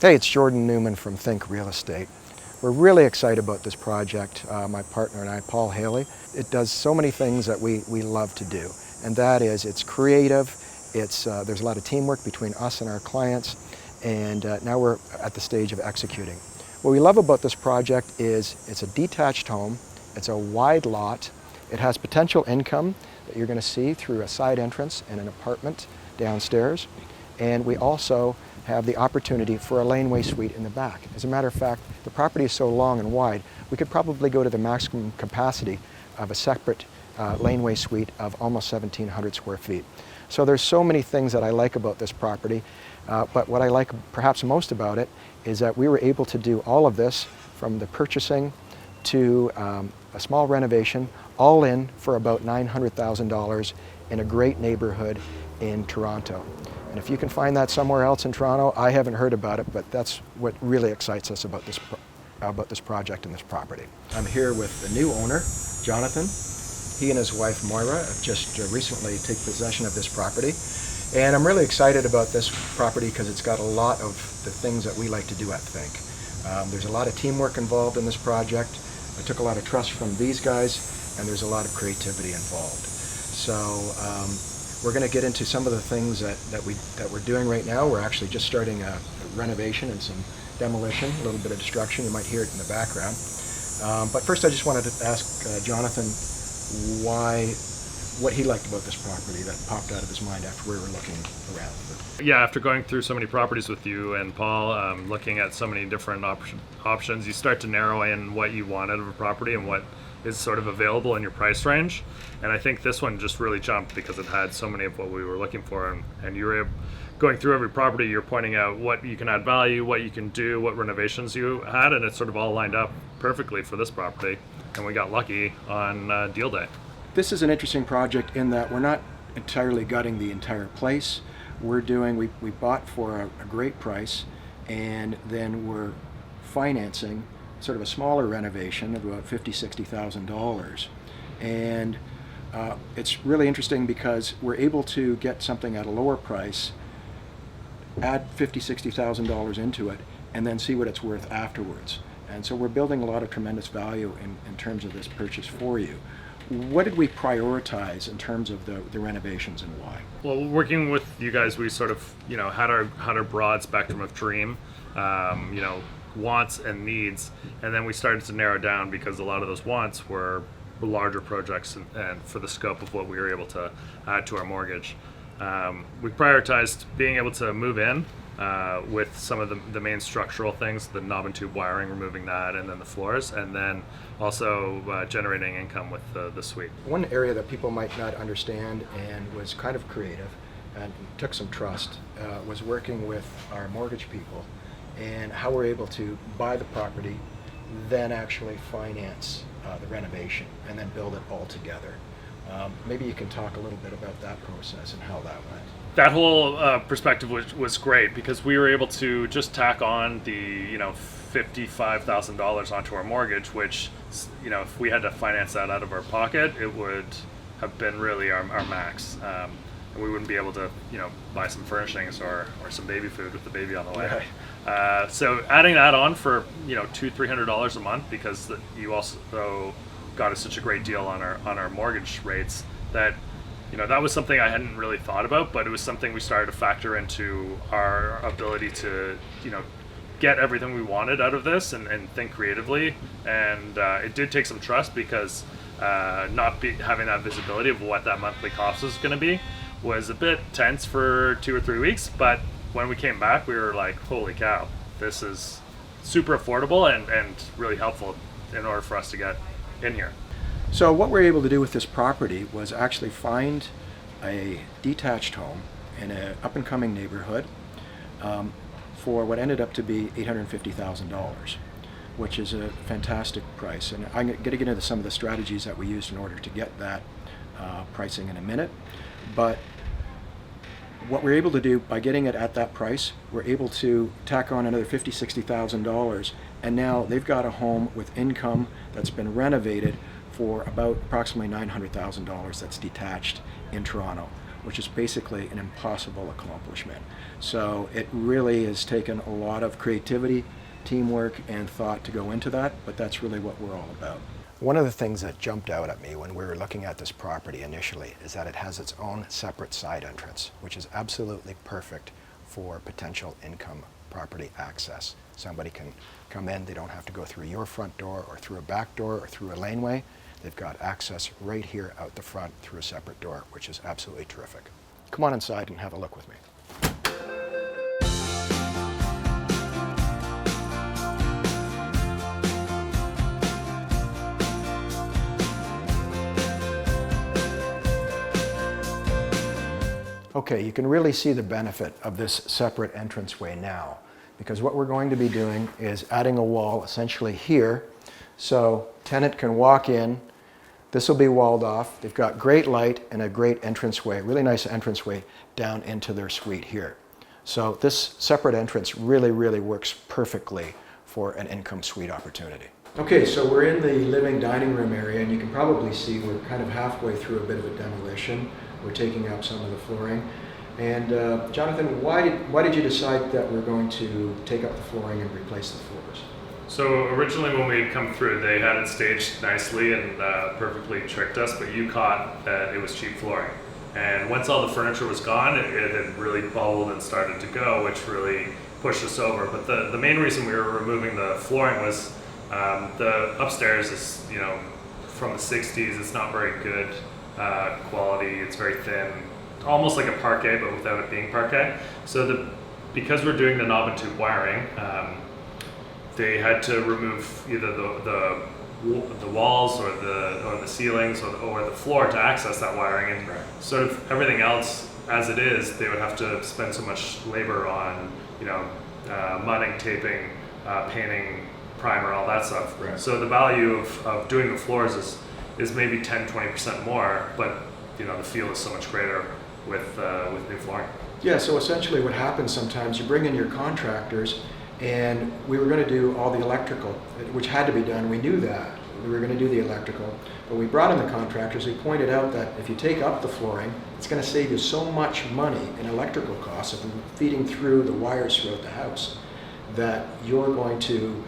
Hey, it's Jordan Newman from Think Real Estate. We're really excited about this project, my partner and I, Paul Haley. It does so many things that we love to do, and that is it's creative, there's a lot of teamwork between us and our clients, and now we're at the stage of executing. What we love about this project is it's a detached home, it's a wide lot, it has potential income that you're going to see through a side entrance and an apartment downstairs, and we also have the opportunity for a laneway suite in the back. As a matter of fact, the property is so long and wide, we could probably go to the maximum capacity of a separate laneway suite of almost 1,700 square feet. So there's so many things that I like about this property, but what I like perhaps most about it is that we were able to do all of this from the purchasing to a small renovation, all in for about $900,000 in a great neighborhood in Toronto. And if you can find that somewhere else in Toronto, I haven't heard about it, but that's what really excites us about this project and this property. I'm here with the new owner, Jonathan. He and his wife, Moira, have just recently taken possession of this property. And I'm really excited about this property because it's got a lot of the things that we like to do at Think. There's a lot of teamwork involved in this project. I took a lot of trust from these guys, and there's a lot of creativity involved. So we're going to get into some of the things that we're doing right now. We're actually just starting a renovation and some demolition, a little bit of destruction. You might hear it in the background. But first I just wanted to ask Jonathan what he liked about this property that popped out of his mind after we were looking around. Yeah, after going through so many properties with you and Paul, looking at so many different options, you start to narrow in what you want out of a property and what is sort of available in your price range. And I think this one just really jumped because it had so many of what we were looking for, and you were going through every property, you're pointing out what you can add value, what you can do, what renovations you had, and it sort of all lined up perfectly for this property, and we got lucky on deal day. This is an interesting project in that we're not entirely gutting the entire place. We bought for a great price, and then we're financing sort of a smaller renovation of about $50,000-$60,000. And it's really interesting because we're able to get something at a lower price, add $50,000-$60,000 into it, and then see what it's worth afterwards. And so we're building a lot of tremendous value in terms of this purchase for you. What did we prioritize in terms of the renovations and why? Well, working with you guys, we sort of had our broad spectrum of dream, wants and needs, and then we started to narrow down because a lot of those wants were larger projects and for the scope of what we were able to add to our mortgage. We prioritized being able to move in with some of the main structural things, the knob and tube wiring, removing that, and then the floors, and then also generating income with the suite. One area that people might not understand and was kind of creative and took some trust was working with our mortgage people and how we're able to buy the property, then actually finance the renovation and then build it all together. Maybe you can talk a little bit about that process and how that went. That whole perspective was great because we were able to just tack on the $55,000 onto our mortgage, which if we had to finance that out of our pocket, it would have been really our max. And we wouldn't be able to buy some furnishings or some baby food with the baby on the way. Right. So adding that on for $200-$300 a month because you also got us such a great deal on our mortgage rates that that was something I hadn't really thought about, but it was something we started to factor into our ability to get everything we wanted out of this and think creatively. And it did take some trust because having that visibility of what that monthly cost was going to be was a bit tense for 2 or 3 weeks, but when we came back we were like, holy cow, this is super affordable and really helpful in order for us to get in here. So what we're able to do with this property was actually find a detached home in an up-and-coming neighborhood for what ended up to be $850,000, which is a fantastic price. And I'm going to get into some of the strategies that we used in order to get that pricing in a minute. But what we're able to do by getting it at that price, we're able to tack on another $50,000-$60,000, and now they've got a home with income that's been renovated for about approximately $900,000 that's detached in Toronto. which is basically an impossible accomplishment. So it really has taken a lot of creativity, teamwork, and thought to go into that, but that's really what we're all about. One of the things that jumped out at me when we were looking at this property initially is that it has its own separate side entrance, which is absolutely perfect for potential income property access. Somebody can come in, they don't have to go through your front door or through a back door or through a laneway. They've got access right here out the front through a separate door, which is absolutely terrific. Come on inside and have a look with me. Okay, you can really see the benefit of this separate entranceway now, because what we're going to be doing is adding a wall essentially here, so tenant can walk in. This will be walled off. They've got great light and a great entranceway, really nice entranceway down into their suite here. So this separate entrance really, really works perfectly for an income suite opportunity. Okay, so we're in the living dining room area, and you can probably see we're kind of halfway through a bit of a demolition. We're taking up some of the flooring. And Jonathan, why did you decide that we're going to take up the flooring and replace the floors? So originally when we come through, they had it staged nicely and perfectly tricked us, but you caught that it was cheap flooring. And once all the furniture was gone, it had really bubbled and started to go, which really pushed us over. But the main reason we were removing the flooring was the upstairs is, from the 60s. It's not very good quality. It's very thin, almost like a parquet, but without it being parquet. So because we're doing the knob and tube wiring, they had to remove either the walls or the ceilings or the floor to access that wiring, and sort of everything else as it is, they would have to spend so much labor on, mudding, taping, painting, primer, all that stuff. Right. So the value of doing the floors is maybe 10-20% more, but the feel is so much greater with new flooring. Yeah, so essentially what happens sometimes, you bring in your contractors, and we were going to do all the electrical, which had to be done. We knew that. We were going to do the electrical, but we brought in the contractors. We pointed out that if you take up the flooring, it's going to save you so much money in electrical costs of feeding through the wires throughout the house that you're going to,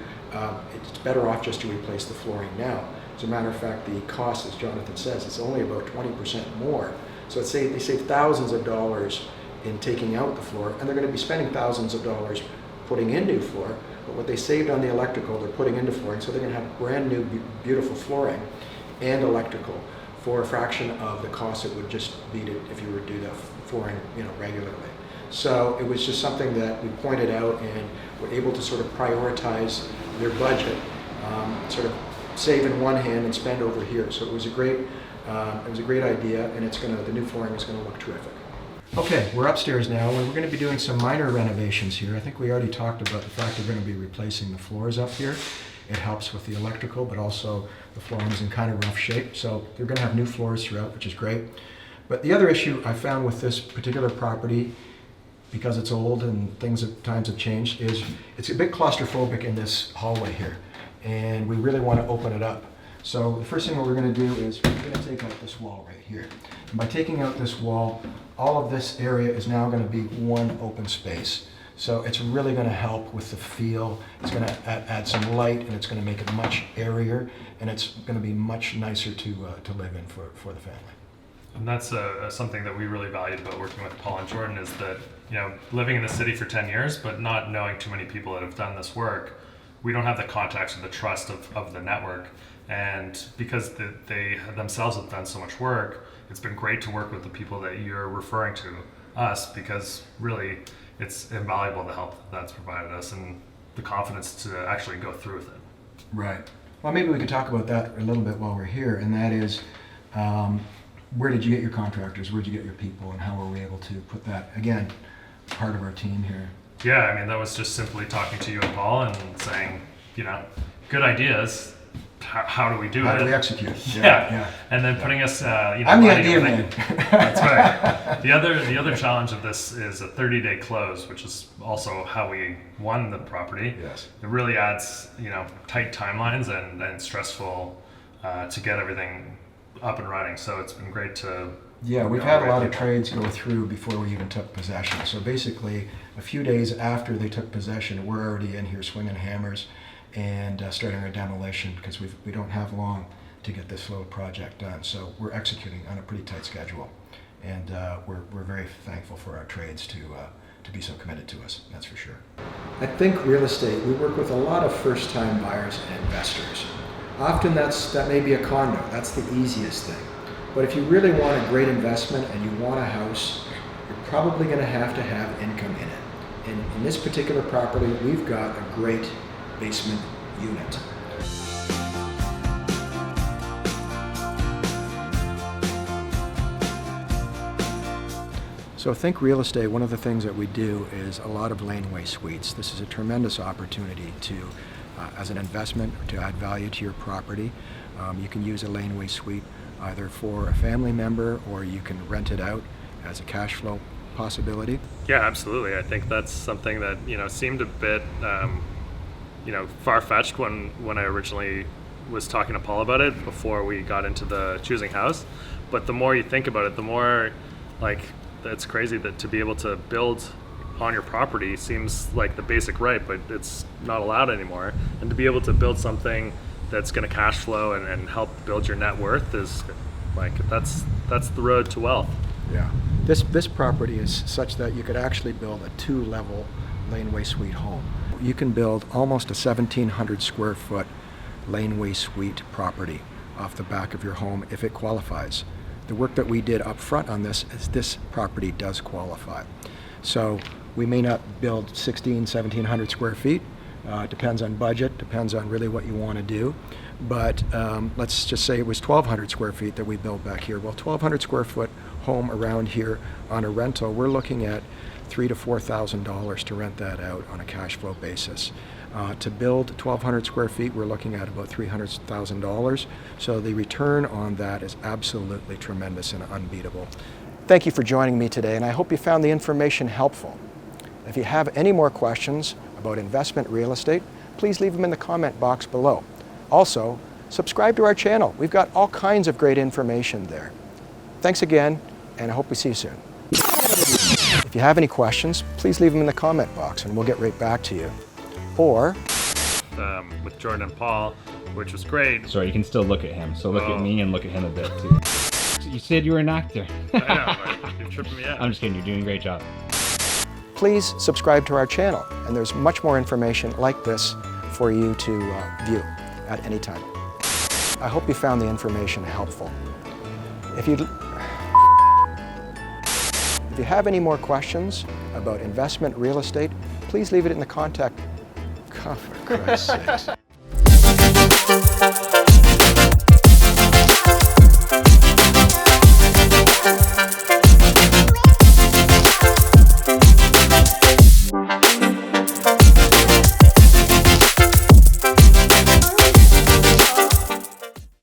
it's better off just to replace the flooring now. As a matter of fact, the cost, as Jonathan says, it's only about 20% more. So they save thousands of dollars in taking out the floor, and they're going to be spending thousands of dollars putting in new floor, but what they saved on the electrical, they're putting into flooring, so they're going to have brand new, beautiful flooring and electrical for a fraction of the cost it would just be if you were to do the flooring, regularly. So it was just something that we pointed out, and were able to sort of prioritize their budget, sort of save in one hand and spend over here. So it was a great idea, and the new flooring is going to look terrific. Okay, we're upstairs now, and we're going to be doing some minor renovations here. I think we already talked about the fact that we're going to be replacing the floors up here. It helps with the electrical, but also the flooring is in kind of rough shape. So they're going to have new floors throughout, which is great. But the other issue I found with this particular property, because it's old and times have changed, is it's a bit claustrophobic in this hallway here. And we really want to open it up. So the first thing what we're going to do is we're going to take out this wall right here. And by taking out this wall, all of this area is now going to be one open space. So it's really going to help with the feel. It's going to add some light, and it's going to make it much airier, and it's going to be much nicer to live in for the family. And that's something that we really valued about working with Paul and Jordan, is that, living in the city for 10 years, but not knowing too many people that have done this work, we don't have the contacts or the trust of the network. And because they themselves have done so much work, it's been great to work with the people that you're referring to us, because really it's invaluable, the help that's provided us and the confidence to actually go through with it. Right. Well, maybe we could talk about that a little bit while we're here, and that is, where did you get your contractors? Where did you get your people, and how were we able to put that, again, part of our team here? Yeah, that was just simply talking to you and Paul and saying, good ideas. How do we do it? How do we execute? Yeah. And then putting us, I'm the idea man. That's right. The other challenge of this is a 30-day close, which is also how we won the property. Yes. It really adds, tight timelines and stressful to get everything up and running. So it's been great to Yeah, we've had a lot of trades go through before we even took possession. So basically, a few days after they took possession, we're already in here swinging hammers and starting our demolition because we don't have long to get this little project done. So we're executing on a pretty tight schedule. And we're very thankful for our trades to be so committed to us, that's for sure. At Think Real Estate, we work with a lot of first-time buyers and investors. Often that may be a condo, that's the easiest thing. But if you really want a great investment and you want a house, you're probably going to have income in it. And in this particular property, we've got a great basement unit. So Think Real Estate, one of the things that we do is a lot of laneway suites. This is a tremendous opportunity to, as an investment, to add value to your property. You can use a laneway suite either for a family member or you can rent it out as a cash flow possibility. Yeah, absolutely. I think that's something that seemed a bit far-fetched when I originally was talking to Paul about it before we got into the choosing house. But the more you think about it, the more it's crazy that to be able to build on your property seems like the basic right, but it's not allowed anymore. And to be able to build something that's going to cash flow and help build your net worth is that's the road to wealth. Yeah, this property is such that you could actually build a 2-level laneway suite home. You can build almost a 1,700 square foot laneway suite property off the back of your home if it qualifies. The work that we did up front on this is this property does qualify. So we may not build 1,700 square feet. Depends on budget, depends on really what you want to do. But let's just say it was 1,200 square feet that we built back here. Well, 1,200 square foot home around here on a rental, we're looking at $3,000 to $4,000 to rent that out on a cash flow basis. To build 1,200 square feet, we're looking at about $300,000. So the return on that is absolutely tremendous and unbeatable. Thank you for joining me today, and I hope you found the information helpful. If you have any more questions about investment real estate, please leave them in the comment box below. Also, subscribe to our channel. We've got all kinds of great information there. Thanks again, and I hope we see you soon. If you have any questions, please leave them in the comment box and we'll get right back to you. Or with Jordan and Paul, which was great. Sorry, you can still look at him. So look at me and look at him a bit too. You said you were an actor. I know, but you're tripping me out. I'm just kidding, you're doing a great job. please subscribe to our channel, and there's much more information like this for you to view at any time. I hope you found the information helpful. If you have any more questions about investment real estate, please leave it in the contact. God, for Christ's sakes.